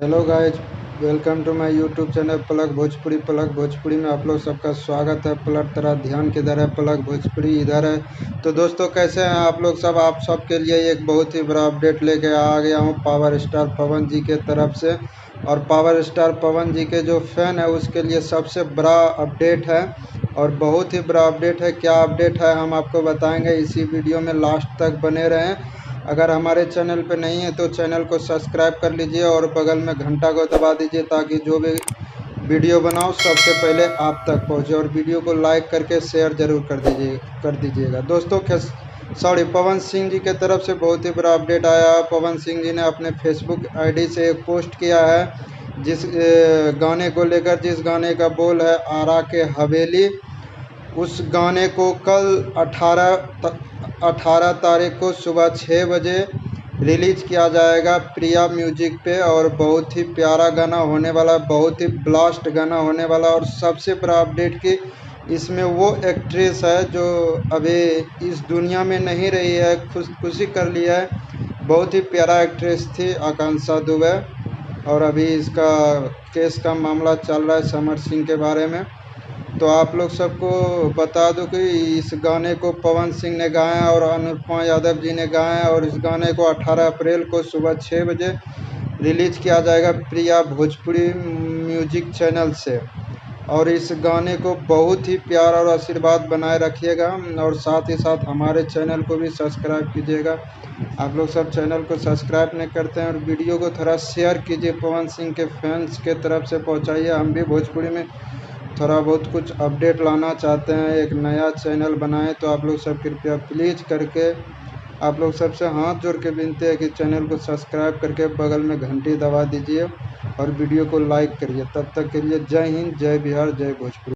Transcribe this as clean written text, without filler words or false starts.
Hello guys, welcome to my YouTube channel Palak Bhojpuri. Palak Bhojpuri में आप लोग सबका स्वागत है। पलक तेरा ध्यान किधर है, पलक भोजपुरी इधर है। तो दोस्तों, कैसे हैं आप लोग सब? आप सब के लिए एक बहुत ही बड़ा अपडेट लेके आ गया हूं पावर स्टार पवन जी के तरफ से। और पावर स्टार पवन जी के जो फैन है उसके लिए सबसे बड़ा अपडेट है और बहुत ही बड़ा अपडेट है। क्या अपडेट है हम आपको बताएंगे, इसी वीडियो में लास्ट तक बने रहें। अगर हमारे चैनल पे नहीं है तो चैनल को सब्सक्राइब कर लीजिए और बगल में घंटा को दबा दीजिए ताकि जो भी वीडियो बनाओ सबसे पहले आप तक पहुंचे। और वीडियो को लाइक करके शेयर जरूर कर दीजिएगा दोस्तों। पवन सिंह जी के तरफ से बहुत ही बड़ा अपडेट आया है। पवन सिंह जी ने अपने फेसबुक आईडी से एक पोस्ट किया है जिस गाने को लेकर, जिस गाने का बोल है आरा के हवेली। उस गाने को कल 18 तारीख को सुबह 6 बजे रिलीज किया जाएगा प्रिया म्यूजिक पे। और बहुत ही प्यारा गाना होने वाला, बहुत ही ब्लास्ट गाना होने वाला। और सबसे बड़ा अपडेट कि इसमें वो एक्ट्रेस है जो अभी इस दुनिया में नहीं रही है, खुदकुशी कर लिया है। बहुत ही प्यारा एक्ट्रेस थी आकांक्षा दुबे। और अभी इसका केस का मामला चल रहा है समर सिंह के बारे में। तो आप लोग सबको बता दूं कि इस गाने को पवन सिंह ने गाया और अनुपमा यादव जी ने गाया। और इस गाने को 18 अप्रैल को सुबह 6 बजे रिलीज किया जाएगा प्रिया भोजपुरी म्यूजिक चैनल से। और इस गाने को बहुत ही प्यार और आशीर्वाद बनाए रखिएगा और साथ ही साथ हमारे चैनल को भी सब्सक्राइब कीजिएगा। आप लोग सब चैनल को सब्सक्राइब नहीं करते हैं और वीडियो को थोड़ा शेयर कीजिए, पवन सिंह के फैंस के तरफ से पहुंचाइए। हम भी भोजपुरी में थोड़ा बहुत कुछ अपडेट लाना चाहते हैं, एक नया चैनल बनाएं। तो आप लोग सब कृपया प्लीज़ करके आप लोग सबसे हाथ जोड़ के विनती है कि चैनल को सब्सक्राइब करके बगल में घंटी दबा दीजिए और वीडियो को लाइक करिए। तब तक के लिए जय हिंद, जय बिहार, जय भोजपुरी।